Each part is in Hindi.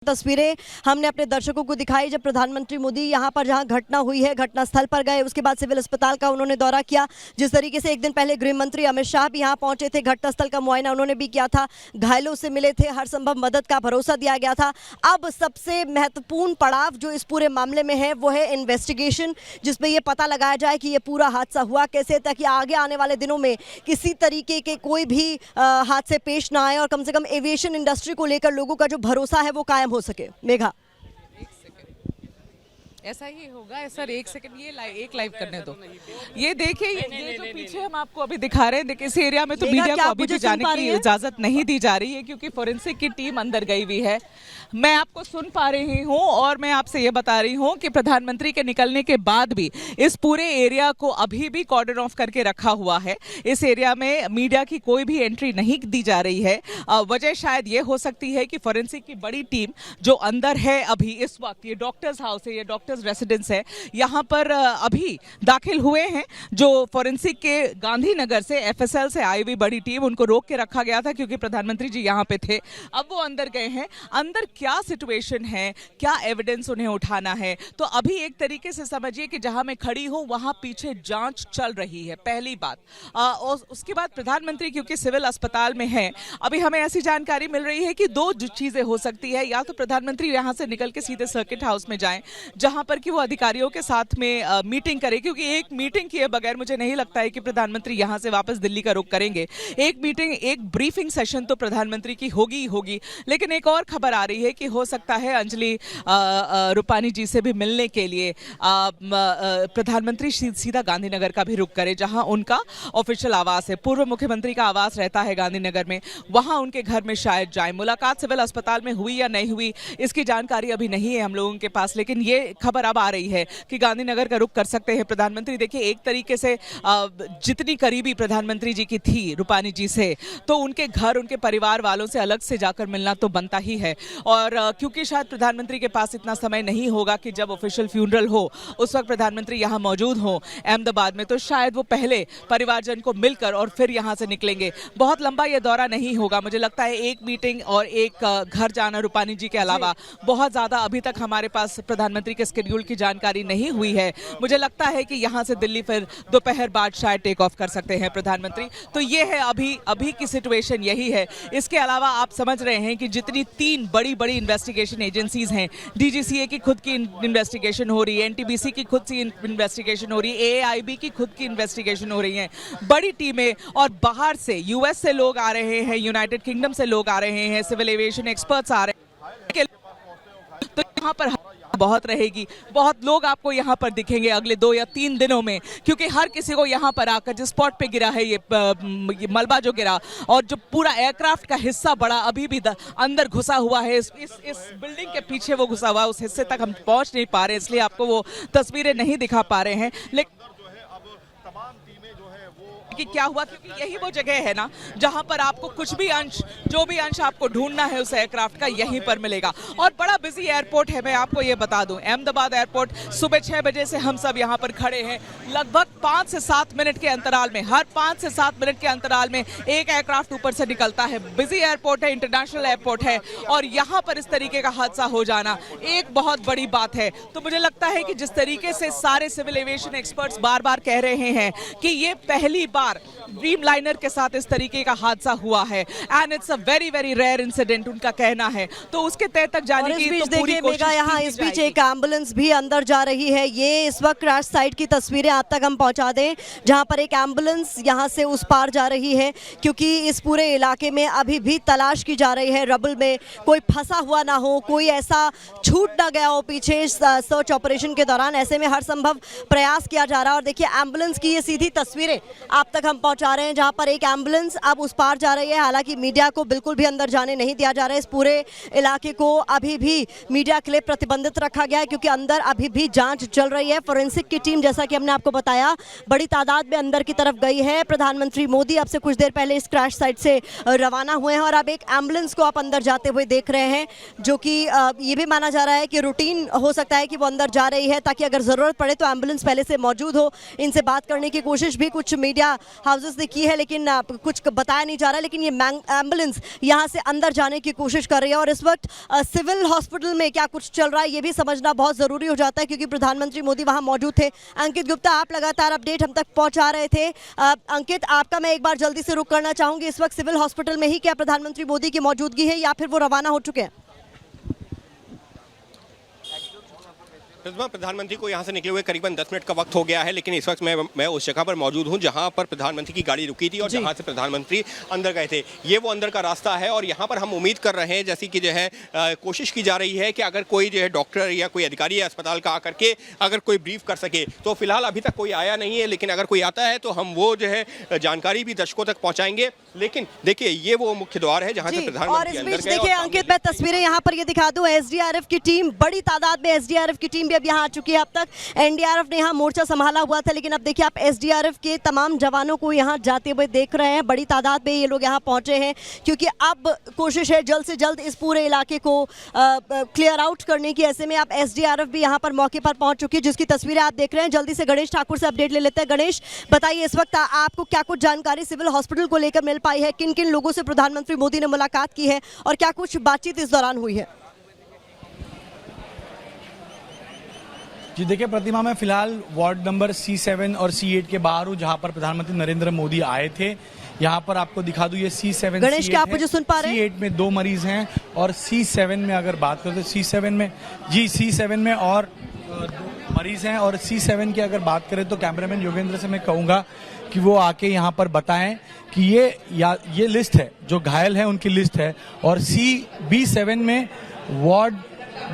तस्वीरें हमने अपने दर्शकों को दिखाई जब प्रधानमंत्री मोदी यहां पर जहां घटना हुई है घटनास्थल पर गए, उसके बाद सिविल अस्पताल का उन्होंने दौरा किया। जिस तरीके से एक दिन पहले गृह मंत्री अमित शाह भी यहां पहुंचे थे, घटनास्थल का मुआयना उन्होंने भी किया था, घायलों से मिले थे, हर संभव मदद का भरोसा दिया गया था। अब सबसे महत्वपूर्ण पड़ाव जो इस पूरे मामले में है वो है इन्वेस्टिगेशन, जिसमें यह पता लगाया जाए कि यह पूरा हादसा हुआ कैसे, ताकि आगे आने वाले दिनों में किसी तरीके के कोई भी हादसे पेश ना आए और कम से कम एविएशन इंडस्ट्री को लेकर लोगों का जो भरोसा है वो कायम हो सके। मेघा, ऐसा ही होगा सर। एक सेकंड, ये एक लाइव करने दो। ये देखिए, ये जो पीछे हम आपको अभी दिखा रहे हैं, देखिए इस एरिया में तो मीडिया को अभी भी जाने की इजाजत नहीं दी जा रही है क्योंकि फोरेंसिक की टीम अंदर गई हुई है। मैं आपको सुन पा रही हूँ और मैं आपसे ये बता रही हूँ कि प्रधानमंत्री के निकलने के बाद भी इस पूरे एरिया को अभी भी कॉर्डन ऑफ करके रखा हुआ है। इस एरिया में मीडिया की कोई भी एंट्री नहीं दी जा रही है। वजह शायद ये हो सकती है कि फोरेंसिक की बड़ी टीम जो अंदर है अभी इस वक्त, ये डॉक्टर्स हाउस है, ये डॉक्टर्स रेसिडेंस है, यहाँ पर अभी दाखिल हुए हैं जो फोरेंसिक के गांधीनगर से एफएसएल से आई हुई बड़ी टीम। उनको रोक के रखा गया था क्योंकि प्रधानमंत्री जी यहाँ पे थे। अब वो अंदर गए हैं। अंदर क्या सिचुएशन है, क्या एविडेंस उन्हें उठाना है, तो अभी एक तरीके से समझिए कि जहां मैं खड़ी हूं वहां पीछे जांच चल रही है, पहली बात। और उसके बाद प्रधानमंत्री क्योंकि सिविल अस्पताल में है, अभी हमें ऐसी जानकारी मिल रही है कि दो चीजें हो सकती है। या तो प्रधानमंत्री यहां से निकल के सीधे सर्किट हाउस में जाएं जहां पर कि वो अधिकारियों के साथ में मीटिंग करे, क्योंकि एक मीटिंग किए बगैर मुझे नहीं लगता है कि प्रधानमंत्री यहां से वापस दिल्ली का रुख करेंगे। एक मीटिंग, एक ब्रीफिंग सेशन तो प्रधानमंत्री की होगी ही होगी। लेकिन एक और खबर आ रही है कि हो सकता है अंजलि रूपानी जी से भी मिलने के लिए प्रधानमंत्री सीधा गांधीनगर का भी रुख करे, जहां उनका ऑफिशियल आवास है। पूर्व मुख्यमंत्री का आवास रहता है गांधीनगर में, वहां उनके घर में शायद जाए। मुलाकात सिविल अस्पताल में हुई या नहीं हुई इसकी जानकारी अभी नहीं है हम लोगों के पास, लेकिन ये खबर अब आ रही है कि गांधीनगर का रुख कर सकते हैं प्रधानमंत्री। देखिए एक तरीके से जितनी करीबी प्रधानमंत्री जी की थी रूपानी जी से, तो उनके घर, उनके परिवार वालों से अलग से जाकर मिलना तो बनता ही है। और क्योंकि शायद प्रधानमंत्री के पास इतना समय नहीं होगा कि जब ऑफिशियल फ्यूनरल हो उस वक्त प्रधानमंत्री यहां मौजूद हो अहमदाबाद में, तो शायद वो पहले परिवारजन को मिलकर और फिर यहां से निकलेंगे। बहुत लंबा ये दौरा नहीं होगा, मुझे लगता है एक मीटिंग और एक घर जाना रूपानी जी के अलावा बहुत ज्यादा अभी तक हमारे पास प्रधानमंत्री के शेड्यूल की जानकारी नहीं हुई है। मुझे लगता है कि यहां से दिल्ली फिर दोपहर बाद शायद टेक ऑफ कर सकते हैं प्रधानमंत्री। तो ये है अभी की सिचुएशन, यही है। इसके अलावा आप समझ रहे हैं कि जितनी तीन बड़ी बड़ी इन्वेस्टिगेशन एजेंसीज हैं, डीजीसीए की खुद की इन्वेस्टिगेशन हो रही है, एनटीपीसी की खुद की इन्वेस्टिगेशन हो रही है, एआईबी की खुद की इन्वेस्टिगेशन हो रही है, बड़ी टीमें, और बाहर से यूएस से लोग आ रहे हैं, यूनाइटेड किंगडम से लोग आ रहे हैं, सिविल एविएशन एक्सपर्ट्स आ रहे हैं। तो यहाँ पर बहुत रहेगी, बहुत लोग आपको यहाँ पर दिखेंगे अगले 2 या 3 दिनों में, क्योंकि हर किसी को यहाँ पर आकर जिस स्पॉट पे गिरा है ये मलबा जो गिरा और जो पूरा एयरक्राफ्ट का हिस्सा बड़ा अभी भी अंदर घुसा हुआ है, इस बिल्डिंग के पीछे वो घुसा हुआ है, उस हिस्से तक हम पहुँच नहीं पा रहे, इसलिए आपको वो तस्वीरें नहीं दिखा पा रहे हैं। लेकिन कि क्या हुआ, क्योंकि यही वो जगह है ना जहां पर आपको कुछ भी अंश, जो भी अंश आपको ढूंढना है उस एयरक्राफ्ट का यहीं पर मिलेगा। और बड़ा बिजी एयरपोर्ट है, मैं आपको ये बता दूं, अहमदाबाद एयरपोर्ट। सुबह 6 बजे से हम सब यहां पर खड़े हैं, लगभग 5 से 7 मिनट के अंतराल में, हर 5 से 7 मिनट के अंतराल में एक एयरक्राफ्ट ऊपर से निकलता है। बिजी एयरपोर्ट है, इंटरनेशनल एयरपोर्ट है, और यहाँ पर इस तरीके का हादसा हो जाना एक बहुत बड़ी बात है। तो मुझे लगता है कि जिस तरीके से सारे सिविल एविएशन एक्सपर्ट्स बार बार कह रहे हैं कि ये पहली बार ड्रीमलाइनर के साथ इस तरीके का हादसा हुआ है, and it's a very very rare incident उनका कहना है, तो उसके तय तक जाने की तो पूरी कोशिश यहाँ इस बीच एक एम्बुलेंस भी अंदर जा रही है। ये इस वक्त क्रैश साइट की तस्वीरें आप तक हम पहुंचा दें, जहां पर एक एम्बुलेंस यहां से उस पार जा रही है, क्योंकि इस पूरे इलाके में अभी भी तलाश की जा रही है, रबल में कोई फंसा हुआ ना हो, कोई ऐसा छूट ना गया हो पीछे सर्च ऑपरेशन के दौरान। ऐसे में हर संभव प्रयास किया जा रहा है। और देखिए एम्बुलेंस की ये सीधी तस्वीरें आप तक हम पहुंचा रहे हैं, जहां पर एक एम्बुलेंस अब उस पार जा रही है। हालांकि मीडिया को बिल्कुल भी अंदर जाने नहीं दिया जा रहा है। इस पूरे इलाके को अभी भी मीडिया के लिए प्रतिबंधित रखा गया है, क्योंकि अंदर अभी भी जांच चल रही है। फोरेंसिक की टीम, जैसा कि हमने आपको बताया, बड़ी तादाद में अंदर की तरफ गई है। प्रधानमंत्री मोदी अब से कुछ देर पहले इस क्रैश साइट से रवाना हुए हैं और अब एक एम्बुलेंस को आप अंदर जाते हुए देख रहे हैं, जो कि ये भी माना जा रहा है कि रूटीन हो सकता है कि वो अंदर जा रही है ताकि अगर ज़रूरत पड़े तो एम्बुलेंस पहले से मौजूद हो। इनसे बात करने की कोशिश भी कुछ मीडिया हाउसेस ने की है, लेकिन कुछ बताया नहीं जा रहा, लेकिन ये एम्बुलेंस यहाँ से अंदर जाने की कोशिश कर रही है। और इस वक्त सिविल हॉस्पिटल में क्या कुछ चल रहा है ये भी समझना बहुत ज़रूरी हो जाता है, क्योंकि प्रधानमंत्री मोदी वहाँ मौजूद थे। अंकित गुप्ता, आप लगातार अपडेट हम तक पहुँचा रहे थे। अंकित, आपका मैं एक बार जल्दी से रुक करना चाहूँगी। इस वक्त सिविल हॉस्पिटल में ही क्या प्रधानमंत्री मोदी की मौजूदगी है या फिर वो रवाना हो चुके हैं? प्रधानमंत्री को यहाँ से निकले हुए करीबन 10 मिनट का वक्त हो गया है, लेकिन इस वक्त मैं उस जगह पर मौजूद हूँ जहाँ पर प्रधानमंत्री की गाड़ी रुकी थी और जहाँ से प्रधानमंत्री अंदर गए थे। ये वो अंदर का रास्ता है और यहाँ पर हम उम्मीद कर रहे हैं, जैसी कि जो है कोशिश की जा रही है कि अगर कोई जो है डॉक्टर या कोई अधिकारी है अस्पताल का आकर के अगर कोई ब्रीफ कर सके, तो फिलहाल अभी तक कोई आया नहीं है, लेकिन अगर कोई आता है तो हम वो जो है जानकारी भी दर्शकों तक पहुँचाएंगे। लेकिन देखिए, ये वो मुख्य द्वार है जहाँ से प्रधानमंत्री अंदर गए। देखिए अंकित, मैं तस्वीरें यहाँ पर ये दिखा दूं, एसडीआरएफ की टीम, बड़ी तादाद में एसडीआरएफ की टीम भी अब यहाँ आ चुकी है। अब तक एनडीआरएफ ने यहाँ मोर्चा संभाला हुआ था, लेकिन अब देखिए आप एसडीआरएफ के तमाम जवानों को यहाँ जाते हुए देख रहे हैं। बड़ी तादाद में ये लोग यहाँ पहुंचे हैं, क्योंकि अब कोशिश है जल्द से जल्द इस पूरे इलाके को क्लियर आउट करने की। ऐसे में अब एसडीआरएफ भी यहाँ पर मौके पर पहुंच चुकी है, जिसकी तस्वीरें आप देख रहे हैं। जल्दी से गणेश ठाकुर से अपडेट ले लेते हैं। गणेश, बताइए इस वक्त आपको क्या कुछ जानकारी सिविल हॉस्पिटल को लेकर मिल पाई है? किन किन लोगों से प्रधानमंत्री मोदी ने मुलाकात की है और क्या कुछ बातचीत इस दौरान हुई है? जी देखिए प्रतिमा, मैं फिलहाल वार्ड नंबर C7 और C8 के बाहर हूँ, जहाँ पर प्रधानमंत्री नरेंद्र मोदी आए थे। यहाँ पर आपको दिखा दूँ, ये C7 गणेश, क्या आप मुझे सुन पा रहे हैं? C8 में 2 मरीज हैं और C7 में अगर बात करें तो C7 में और 2 मरीज हैं। और C7 की अगर बात करें तो कैमरामैन योगेंद्र से मैं कहूँगा कि वो आके यहाँ पर बताएं कि ये लिस्ट है, जो घायल है उनकी लिस्ट है। और B7 में वार्ड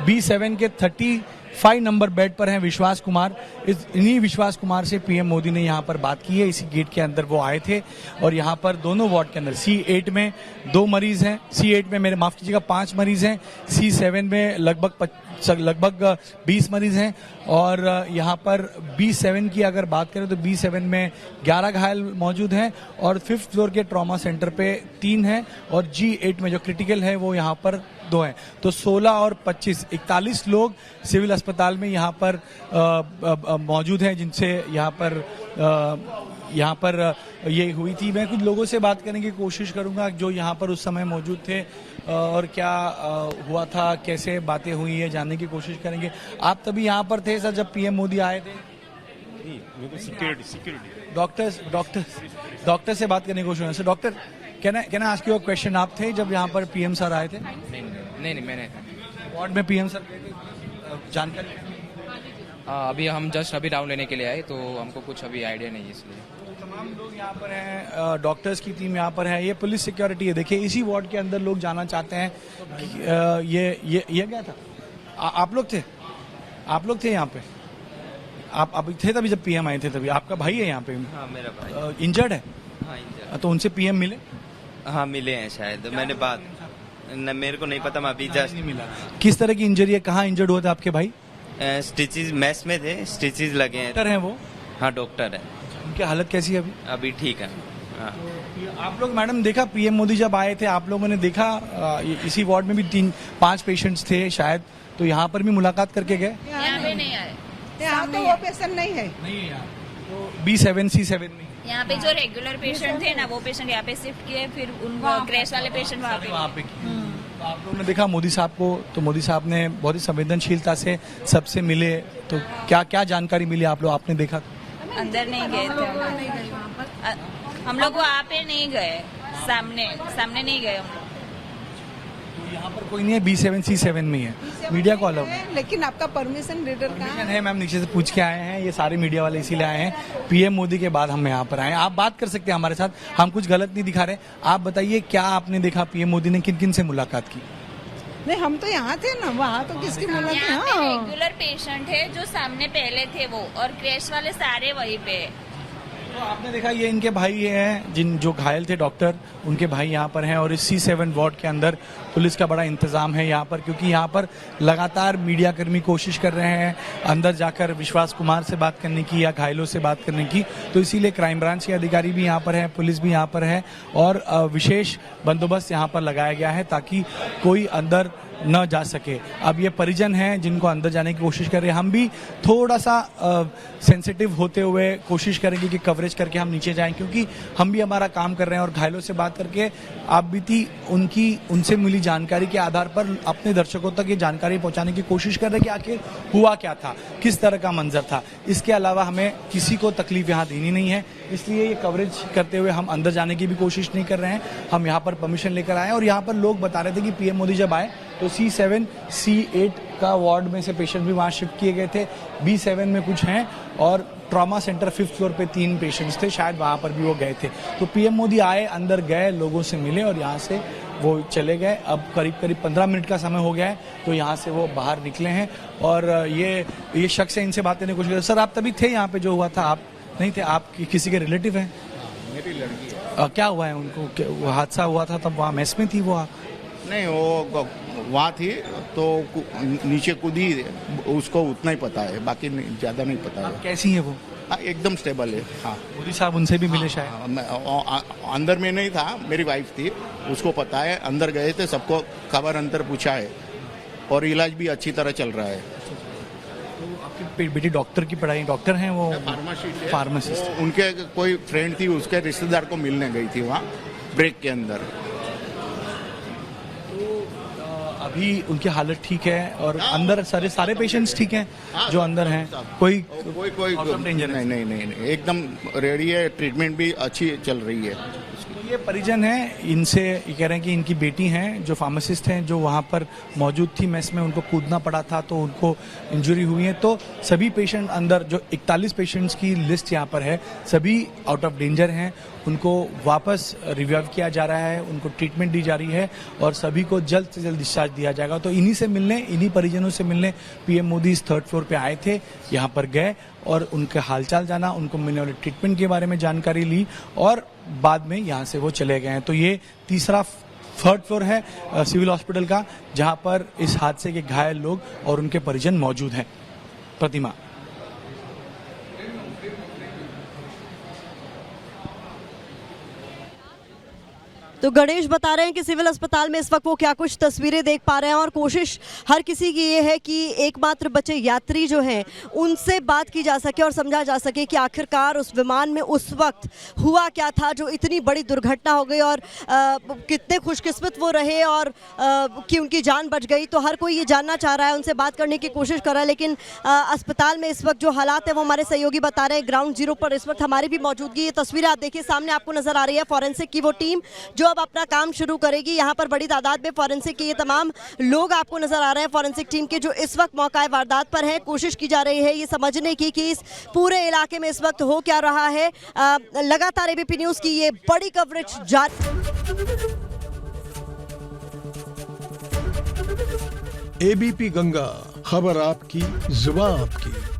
B7 के 35 नंबर बेड पर हैं विश्वास कुमार। इन्हीं विश्वास कुमार से पीएम मोदी ने यहाँ पर बात की है। इसी गेट के अंदर वो आए थे और यहाँ पर दोनों वार्ड के अंदर C8 में 2 मरीज हैं, C8 में माफ कीजिएगा 5 मरीज हैं, C7 में लगभग 20 मरीज हैं। और यहाँ पर B7 की अगर बात करें तो B7 में 11 घायल मौजूद हैं और 5th फ्लोर के ट्रॉमा सेंटर पे 3 हैं और G8 में जो क्रिटिकल है वो यहाँ पर 2 हैं। तो 16 और 25 41 लोग सिविल अस्पताल में यहाँ पर मौजूद हैं, जिनसे यहाँ पर ये हुई थी। मैं कुछ लोगों से बात करने की कोशिश करूंगा जो यहाँ पर उस समय मौजूद थे और क्या हुआ था, कैसे बातें हुई है, जानने की कोशिश करेंगे। आप तभी यहाँ पर थे सर जब पीएम मोदी आए थे? सिक्योरिटी डॉक्टर से बात करने की कोशिश। Sir doctor, can I ask you a question? आप थे जब यहाँ पर पीएम सर आए थे? नहीं मैंने वार्ड में पीएम सर जानकारी? अभी हम जस्ट अभी राउंड लेने के लिए आए, तो हमको कुछ अभी आइडिया नहीं है, इसलिए। तमाम लोग यहाँ पर हैं, डॉक्टर्स की टीम यहाँ पर है, ये पुलिस सिक्योरिटी है। देखिए इसी वार्ड के अंदर लोग जाना चाहते हैं कि ये क्या था? आप लोग थे यहाँ पे? आप अभी थे तभी जब पीएम आए थे? तभी आपका भाई है यहाँ पे? हाँ, मेरा भाई इंजर्ड है। हाँ, इंजर्ड। तो उनसे पीएम मिले? हाँ मिले हैं शायद, मैंने बात न, मेरे को नहीं पता, मैं अभी जस्ट नहीं मिला। किस तरह की इंजरी है? कहाँ इंजर्ड हुआ था आपके भाई? स्टिचेस मैस में थे, स्टिचेस लगे हैं। डॉक्टर हैं वो? हाँ डॉक्टर है। उनकी हालत कैसी है अभी? अभी ठीक है। हाँ। आप लोग मैडम देखा पीएम मोदी जब आए थे, आप लोगों ने देखा इसी वार्ड में भी 3-5 पेशेंट्स थे शायद, तो यहाँ पर भी मुलाकात करके गए? यहाँ पे नहीं आए, यहाँ तो वो पेशेंट नहीं है। नहीं है यहाँ तो B7 C7 में यहाँ पे जो रेगुलर पेशेंट थे ना, वो पेशेंट यहाँ पे शिफ्ट किए, फिर उनको क्रैश वाले पेशेंट वहाँ पे तो आप लोगों ने देखा मोदी साहब को, तो मोदी साहब ने बहुत ही संवेदनशीलता से सबसे मिले, तो क्या जानकारी मिली आप लोग? आपने देखा? अंदर नहीं गए थे हम लोग, वहाँ पे नहीं गए, सामने नहीं गए हम लोग। तो यहाँ पर कोई नहीं है, B7 C7 में ही है। मीडिया को अलाउ है, लेकिन आपका परमिशन लेटर कहाँ है? मैम नीचे से पूछ के आए हैं, ये सारे मीडिया वाले इसीलिए आए हैं। पीएम मोदी के बाद हम यहाँ पर आए हैं। आप बात कर सकते हैं हमारे साथ, हम कुछ गलत नहीं दिखा रहे। आप बताइए क्या आपने देखा, पीएम मोदी ने किन किन से मुलाकात की? नहीं, हम तो यहाँ थे ना, वहाँ तो किसकी मुलाकात? यहाँ पे हाँ, रेगुलर पेशेंट है जो सामने पहले थे वो, और क्रैश वाले सारे वहीं पे है। तो आपने देखा ये इनके भाई हैं जिन जो घायल थे डॉक्टर, उनके भाई यहाँ पर हैं और इस C7 वार्ड के अंदर पुलिस का बड़ा इंतजाम है यहाँ पर, क्योंकि यहाँ पर लगातार मीडिया कर्मी कोशिश कर रहे हैं अंदर जाकर विश्वास कुमार से बात करने की या घायलों से बात करने की, तो इसीलिए क्राइम ब्रांच के अधिकारी भी यहाँ पर है, पुलिस भी यहाँ पर है और विशेष बंदोबस्त यहाँ पर लगाया गया है ताकि कोई अंदर न जा सके। अब ये परिजन हैं जिनको अंदर जाने की कोशिश कर रहे हैं, हम भी थोड़ा सा सेंसिटिव होते हुए कोशिश करेंगे कि कवरेज करके हम नीचे जाएं, क्योंकि हम भी हमारा काम कर रहे हैं और घायलों से बात करके आप बीती उनसे मिली जानकारी के आधार पर अपने दर्शकों तक ये जानकारी पहुंचाने की कोशिश कर रहे हैं कि आखिर हुआ क्या था, किस तरह का मंजर था। इसके अलावा हमें किसी को तकलीफ यहाँ देनी नहीं है, इसलिए ये कवरेज करते हुए हम अंदर जाने की भी कोशिश नहीं कर रहे हैं। हम यहाँ पर परमिशन लेकर आए और यहाँ पर लोग बता रहे थे कि पीएम मोदी जब आए तो C7 C8 का वार्ड में से पेशेंट भी वहाँ शिफ्ट किए गए थे, B7 में कुछ हैं और ट्रॉमा सेंटर 5th फ्लोर पे 3 पेशेंट्स थे, शायद वहाँ पर भी वो गए थे। तो पीएम मोदी आए, अंदर गए, लोगों से मिले और यहाँ से वो चले गए। अब करीब 15 मिनट का समय हो गया है तो यहाँ से वो बाहर निकले हैं और ये शख्स है, इनसे बात करने की कोशिश कर। सर आप तभी थे यहाँ पे जो हुआ था? आप नहीं थे, आप किसी के रिलेटिव हैं? मेरी लड़की है। क्या हुआ है उनको? वो हादसा हुआ था तब वहाँ मेस में थी वो? नहीं, वो वहाँ थी तो नीचे कूदी, उसको उतना ही पता है, बाकी ज़्यादा नहीं पता है। कैसी है वो? एकदम स्टेबल है। हाँ, मोदी साहब उनसे भी मिले शायद? मैं अंदर में नहीं था, मेरी वाइफ थी, उसको पता है, अंदर गए थे, सबको खबर अंदर पूछा है और इलाज भी अच्छी तरह चल रहा है। तो आपकी बेटी डॉक्टर की पढ़ाई, डॉक्टर हैं वो? फार्मासिस्ट। उनके कोई फ्रेंड थी, उसके रिश्तेदार को मिलने गई थी वहाँ ब्रेक के अंदर। अभी उनकी हालत ठीक है और अंदर सारे पेशेंट्स ठीक हैं जो अंदर हैं? कोई नहीं, एकदम रेडी है, ट्रीटमेंट भी अच्छी चल रही है। ये परिजन हैं, इनसे ये कह रहे हैं कि इनकी बेटी हैं जो फार्मासिस्ट हैं, जो वहाँ पर मौजूद थी मेस में, उनको कूदना पड़ा था तो उनको इंजरी हुई है। तो सभी पेशेंट अंदर, जो 41 पेशेंट्स की लिस्ट यहाँ पर है, सभी आउट ऑफ डेंजर हैं, उनको वापस रिवाइव किया जा रहा है, उनको ट्रीटमेंट दी जा रही है और सभी को जल्द से जल्द डिस्चार्ज दिया जाएगा। तो इन्हीं परिजनों से मिलने पीएम मोदी इस 3rd फ्लोर पे आए थे, यहाँ पर गए और उनके हालचाल जाना, उनको मिलने वाले ट्रीटमेंट के बारे में जानकारी ली और बाद में यहाँ से वो चले गए हैं। तो ये 3rd फ्लोर है सिविल हॉस्पिटल का, जहाँ पर इस हादसे के घायल लोग और उनके परिजन मौजूद हैं। प्रतिमा। तो गणेश बता रहे हैं कि सिविल अस्पताल में इस वक्त वो क्या कुछ तस्वीरें देख पा रहे हैं और कोशिश हर किसी की ये है कि एकमात्र बचे यात्री जो हैं उनसे बात की जा सके और समझा जा सके कि आखिरकार उस विमान में उस वक्त हुआ क्या था जो इतनी बड़ी दुर्घटना हो गई और कितने खुशकिस्मत वो रहे और कि उनकी जान बच गई। तो हर कोई ये जानना चाह रहा है, उनसे बात करने की कोशिश कर रहा है, लेकिन अस्पताल में इस वक्त जो हालात है वो हमारे सहयोगी बता रहे हैं। ग्राउंड जीरो पर इस वक्त हमारी भी मौजूदगी, ये तस्वीरें आप देखिए सामने आपको नजर आ रही है। फॉरेंसिक की वो टीम जो अब अपना काम शुरू करेगी, यहाँ पर बड़ी तादाद में फॉरेंसिक के ये तमाम लोग आपको नजर आ रहे हैं। फॉरेंसिक टीम के जो इस वक्त मौका वारदात पर हैं, कोशिश की जा रही है ये समझने की कि इस पूरे इलाके में इस वक्त हो क्या रहा है। लगातार एबीपी न्यूज की ये बड़ी कवरेज जारी। एबीपी गंगा, खबर आपकी, जुबान आपकी।